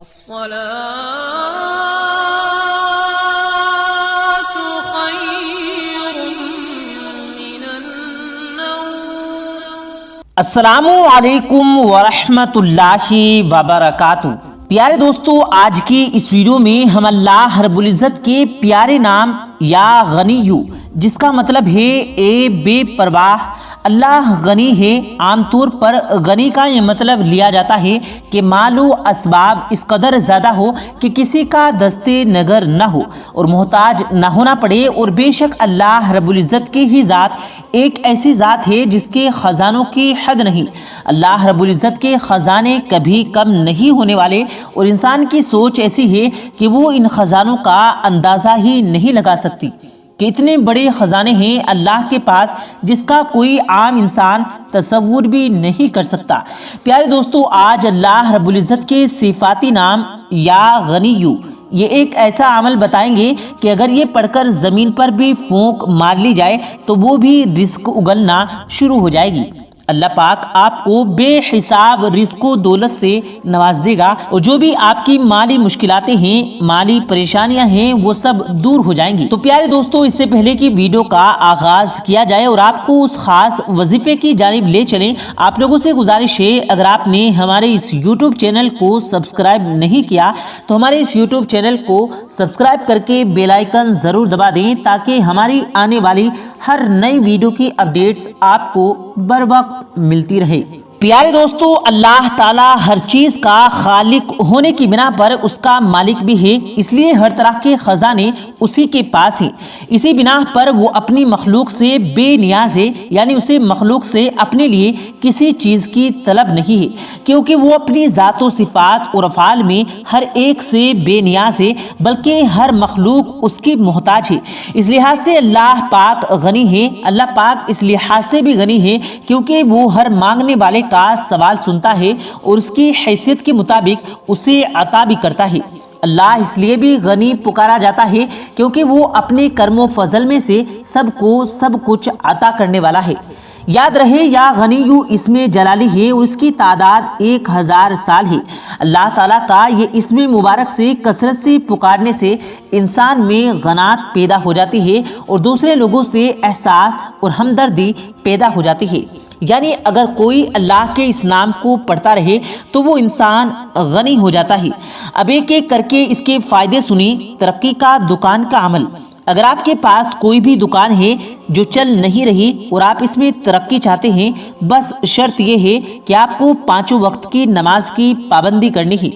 الصلاة خير من النوم۔ السلام علیکم ورحمۃ اللہ وبرکاتہ۔ پیارے دوستو، آج کی اس ویڈیو میں ہم اللہ رب العزت کے پیارے نام یا غنیو، جس کا مطلب ہے اے بے پرواہ، اللہ غنی ہے۔ عام طور پر غنی کا یہ مطلب لیا جاتا ہے کہ مال و اسباب اس قدر زیادہ ہو کہ کسی کا دستے نگر نہ ہو اور محتاج نہ ہونا پڑے، اور بے شک اللہ رب العزت کی ہی ذات ایک ایسی ذات ہے جس کے خزانوں کی حد نہیں۔ اللہ رب العزت کے خزانے کبھی کم نہیں ہونے والے، اور انسان کی سوچ ایسی ہے کہ وہ ان خزانوں کا اندازہ ہی نہیں لگا سکتی کہ اتنے بڑے خزانے ہیں اللہ کے پاس جس کا کوئی عام انسان تصور بھی نہیں کر سکتا۔ پیارے دوستو، آج اللہ رب العزت کے صفاتی نام یا غنیو، یہ ایک ایسا عمل بتائیں گے کہ اگر یہ پڑھ کر زمین پر بھی پھونک مار لی جائے تو وہ بھی رزق اگلنا شروع ہو جائے گی۔ اللہ پاک آپ کو بے حساب رزق و دولت سے نواز دے گا، اور جو بھی آپ کی مالی مشکلاتیں ہیں، مالی پریشانیاں ہیں، وہ سب دور ہو جائیں گی۔ تو پیارے دوستو، اس سے پہلے کہ ویڈیو کا آغاز کیا جائے اور آپ کو اس خاص وظیفے کی جانب لے چلیں، آپ لوگوں سے گزارش ہے، اگر آپ نے ہمارے اس یوٹیوب چینل کو سبسکرائب نہیں کیا تو ہمارے اس یوٹیوب چینل کو سبسکرائب کر کے بیل آئیکن ضرور دبا دیں تاکہ ہماری آنے والی ہر نئی ویڈیو کی اپڈیٹس آپ کو بر وقت ملتی رہے۔ پیارے دوستو، اللہ تعالیٰ ہر چیز کا خالق ہونے کی بنا پر اس کا مالک بھی ہے، اس لیے ہر طرح کے خزانے اسی کے پاس ہیں۔ اسی بنا پر وہ اپنی مخلوق سے بے نیاز ہے، یعنی اسے مخلوق سے اپنے لیے کسی چیز کی طلب نہیں ہے، کیونکہ وہ اپنی ذات و صفات اور افعال میں ہر ایک سے بے نیاز ہے، بلکہ ہر مخلوق اس کی محتاج ہے۔ اس لحاظ سے اللہ پاک غنی ہے۔ اللہ پاک اس لحاظ سے بھی غنی ہے کیونکہ وہ ہر مانگنے والے کا سوال سنتا ہے اور اس کی حیثیت کے مطابق اسے عطا بھی کرتا ہے۔ اللہ اس لیے بھی غنی پکارا جاتا ہے کیونکہ وہ اپنے کرم و فضل میں سے سب کو سب کچھ عطا کرنے والا ہے۔ یاد رہے، یا غنیو اسم جلالی ہے اور اس کی تعداد 1000 سال ہے۔ اللہ تعالیٰ کا یہ اسم مبارک سے کثرت سے پکارنے سے انسان میں قناعت پیدا ہو جاتی ہے اور دوسرے لوگوں سے احساس اور ہمدردی پیدا ہو جاتی ہے۔ یعنی اگر کوئی اللہ کے اس نام کو پڑھتا رہے تو وہ انسان غنی ہو جاتا ہے۔ اب ایک ایک کر کے اس کے فائدے سنیں۔ ترقی کا دکان کا عمل۔ اگر آپ کے پاس کوئی بھی دکان ہے جو چل نہیں رہی اور آپ اس میں ترقی چاہتے ہیں، بس شرط یہ ہے کہ آپ کو 5 وقت کی نماز کی پابندی کرنی ہے۔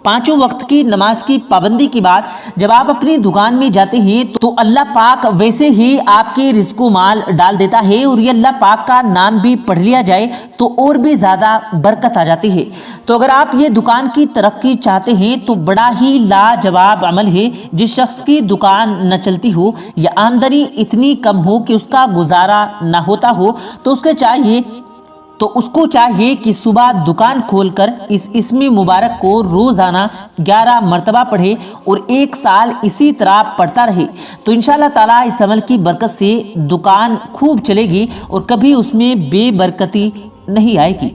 5 وقت کی نماز کی پابندی کے بعد جب آپ اپنی دکان میں جاتے ہیں تو اللہ پاک ویسے ہی آپ کے رزق و مال ڈال دیتا ہے، اور یہ اللہ پاک کا نام بھی پڑھ لیا جائے تو اور بھی زیادہ برکت آ جاتی ہے۔ تو اگر آپ یہ دکان کی ترقی چاہتے ہیں تو بڑا ہی لاجواب عمل ہے۔ جس شخص کی دکان نہ چلتی ہو یا آمدنی اتنی کم ہو کہ اس کا گزارا نہ ہوتا ہو تو اس کو چاہیے کہ صبح دکان کھول کر اس اسم مبارک کو روزانہ 11 مرتبہ پڑھے اور 1 سال اسی طرح پڑھتا رہے، تو انشاءاللہ تعالیٰ اس عمل کی برکت سے دکان خوب چلے گی اور کبھی اس میں بے برکتی نہیں آئے گی۔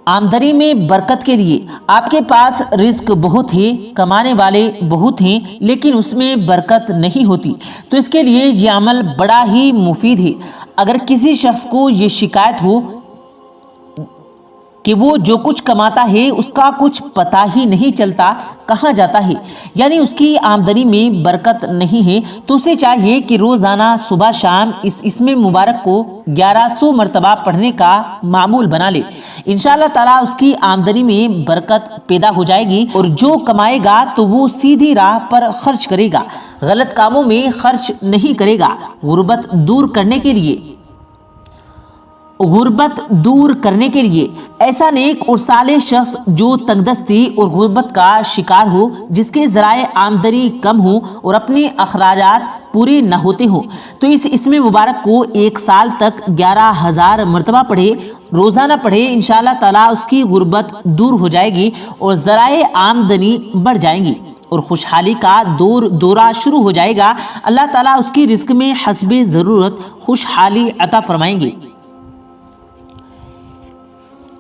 آمدنی میں برکت کے لیے آپ کے پاس رزق بہت ہے، کمانے والے بہت ہیں، لیکن اس میں برکت نہیں ہوتی، تو اس کے لیے یہ عمل بڑا ہی مفید ہے۔ اگر کسی شخص کو یہ شکایت ہو کہ وہ جو کچھ کماتا ہے اس کا کچھ پتہ ہی نہیں چلتا کہاں جاتا ہے، یعنی اس کی آمدنی میں برکت نہیں ہے، تو اسے چاہیے کہ روزانہ صبح شام اس اسم مبارک کو 1100 مرتبہ پڑھنے کا معمول بنا لے۔ انشاءاللہ تعالیٰ اس کی آمدنی میں برکت پیدا ہو جائے گی، اور جو کمائے گا تو وہ سیدھی راہ پر خرچ کرے گا، غلط کاموں میں خرچ نہیں کرے گا۔ غربت دور کرنے کے لیے ایسا نیک اور صالح شخص جو تنگ دستی اور غربت کا شکار ہو، جس کے ذرائع آمدنی کم ہو اور اپنے اخراجات پورے نہ ہوتے ہوں، تو اس اسم مبارک کو 1 سال تک 11000 مرتبہ پڑھے، روزانہ پڑھے۔ انشاءاللہ تعالیٰ اس کی غربت دور ہو جائے گی اور ذرائع آمدنی بڑھ جائیں گی اور خوشحالی کا دورہ شروع ہو جائے گا۔ اللہ تعالیٰ اس کی رزق میں حسب ضرورت خوشحالی عطا فرمائیں گے۔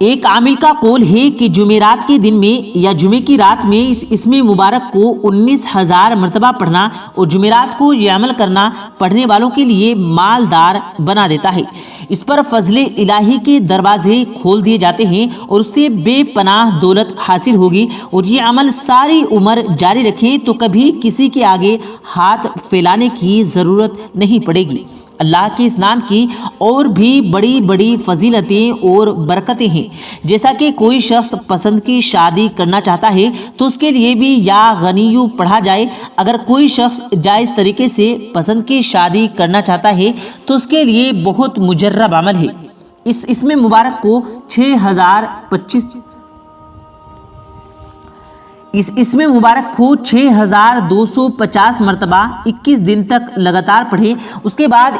ایک عامل کا قول ہے کہ جمعرات کے دن میں یا جمعے کی رات میں اس اسم مبارک کو 19,000 مرتبہ پڑھنا اور جمعرات کو یہ عمل کرنا پڑھنے والوں کے لیے مالدار بنا دیتا ہے۔ اس پر فضل الہی کے دروازے کھول دیے جاتے ہیں اور اس سے بے پناہ دولت حاصل ہوگی، اور یہ عمل ساری عمر جاری رکھیں تو کبھی کسی کے آگے ہاتھ پھیلانے کی ضرورت نہیں پڑے گی۔ اللہ کے اس نام کی اور بھی بڑی بڑی فضیلتیں اور برکتیں ہیں، جیسا کہ کوئی شخص پسند کی شادی کرنا چاہتا ہے تو اس کے لیے بھی یا غنیو پڑھا جائے۔ اگر کوئی شخص جائز طریقے سے پسند کی شادی کرنا چاہتا ہے تو اس کے لیے بہت مجرب عمل ہے۔ اس اسم مبارک کو 6250 مرتبہ 21 دن تک لگاتار پڑھیں۔ اس کے بعد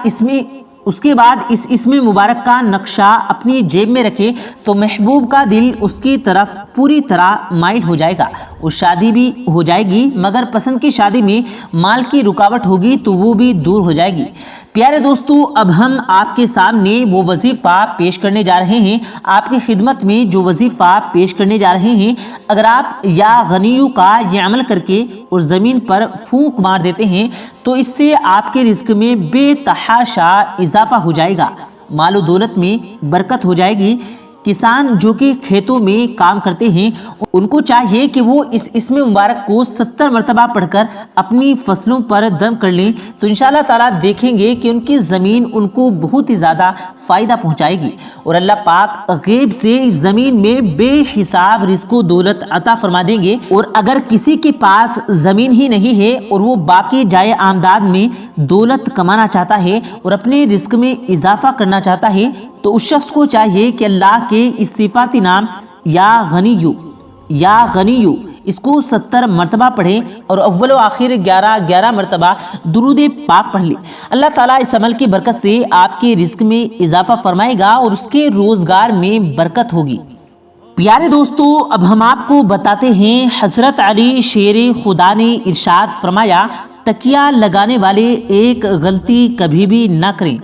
اس اسم مبارک کا نقشہ اپنی جیب میں رکھیں تو محبوب کا دل اس کی طرف پوری طرح مائل ہو جائے گا اور شادی بھی ہو جائے گی، مگر پسند کی شادی میں مال کی رکاوٹ ہوگی تو وہ بھی دور ہو جائے گی۔ پیارے دوستو، اب ہم آپ کے سامنے وہ وظیفہ پیش کرنے جا رہے ہیں، آپ کی خدمت میں جو وظیفہ پیش کرنے جا رہے ہیں، اگر آپ یا غنیو کا یہ عمل کر کے اور زمین پر پھونک مار دیتے ہیں تو اس سے آپ کے رزق میں بے تحاشا اضافہ ہو جائے گا، مال و دولت میں برکت ہو جائے گی۔ کسان جو کہ کھیتوں میں کام کرتے ہیں ان کو چاہیے کہ وہ اس اسم مبارک کو 70 مرتبہ پڑھ کر اپنی فصلوں پر دم کر لیں تو انشاءاللہ تعالیٰ دیکھیں گے کہ ان کی زمین ان کو بہت ہی زیادہ فائدہ پہنچائے گی، اور اللہ پاک غیب سے اس زمین میں بے حساب رزق و دولت عطا فرما دیں گے۔ اور اگر کسی کے پاس زمین ہی نہیں ہے اور وہ باقی جائے آمداد میں دولت کمانا چاہتا ہے اور اپنے رزق میں اضافہ کرنا چاہتا ہے تو اس شخص کو چاہیے کہ اللہ کے اس صفاتی نام یا غنیو اس کو 70 مرتبہ پڑھیں اور اول و آخر 11 مرتبہ درود پاک پڑھ لیں۔ اللہ تعالیٰ اس عمل کی برکت سے آپ کے رزق میں اضافہ فرمائے گا اور اس کے روزگار میں برکت ہوگی۔ پیارے دوستو، اب ہم آپ کو بتاتے ہیں حضرت علی شیر خدا نے ارشاد فرمایا، تکیہ لگانے والے ایک غلطی کبھی بھی نہ کریں۔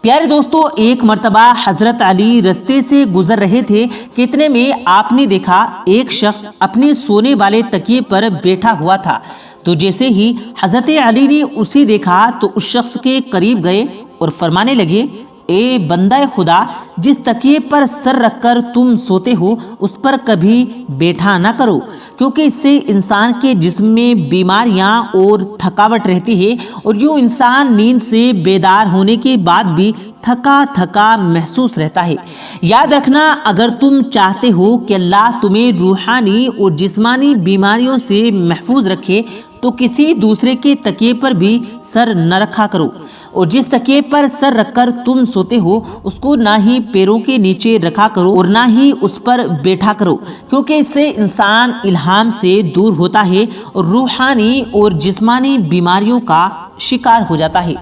پیارے دوستو، ایک مرتبہ حضرت علی رستے سے گزر رہے تھے کہ اتنے میں آپ نے دیکھا ایک شخص اپنے سونے والے تکیے پر بیٹھا ہوا تھا، تو جیسے ہی حضرت علی نے اسے دیکھا تو اس شخص کے قریب گئے اور فرمانے لگے، اے بندہ خدا، جس تکیے پر سر رکھ کر تم سوتے ہو اس پر کبھی بیٹھا نہ کرو، کیونکہ اس سے انسان کے جسم میں بیماریاں اور تھکاوٹ رہتی ہے، اور جو انسان نیند سے بیدار ہونے کے بعد بھی تھکا محسوس رہتا ہے۔ یاد رکھنا، اگر تم چاہتے ہو کہ اللہ تمہیں روحانی اور جسمانی بیماریوں سے محفوظ رکھے تو کسی دوسرے کے تکیے پر بھی سر نہ رکھا کرو، اور جس تکیے پر سر رکھ کر تم سوتے ہو اس کو نہ ہی پیروں کے نیچے رکھا کرو اور نہ ہی اس پر بیٹھا کرو، کیونکہ اس سے انسان الہام سے دور ہوتا ہے اور روحانی اور جسمانی بیماریوں کا شکار ہو جاتا ہے۔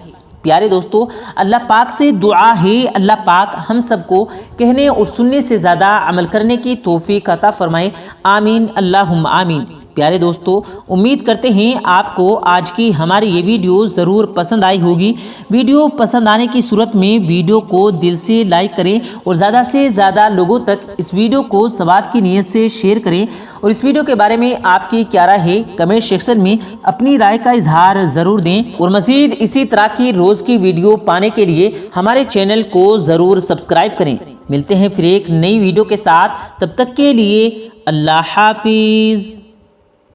پیارے دوستو، اللہ پاک سے دعا ہے اللہ پاک ہم سب کو کہنے اور سننے سے زیادہ عمل کرنے کی توفیق عطا فرمائے، آمین اللہم آمین۔ پیارے دوستو، امید کرتے ہیں آپ کو آج کی ہماری یہ ویڈیو ضرور پسند آئی ہوگی۔ ویڈیو پسند آنے کی صورت میں ویڈیو کو دل سے لائک کریں اور زیادہ سے زیادہ لوگوں تک اس ویڈیو کو ثواب کی نیت سے شیئر کریں، اور اس ویڈیو کے بارے میں آپ کی کیا رائے ہے کمنٹ سیکشن میں اپنی رائے کا اظہار ضرور دیں، اور مزید اسی طرح کی روز کی ویڈیو پانے کے لیے ہمارے چینل کو ضرور سبسکرائب کریں۔ ملتے ہیں پھر ایک نئی ویڈیو کے ساتھ، تب تک کے لیے اللہ حافظ۔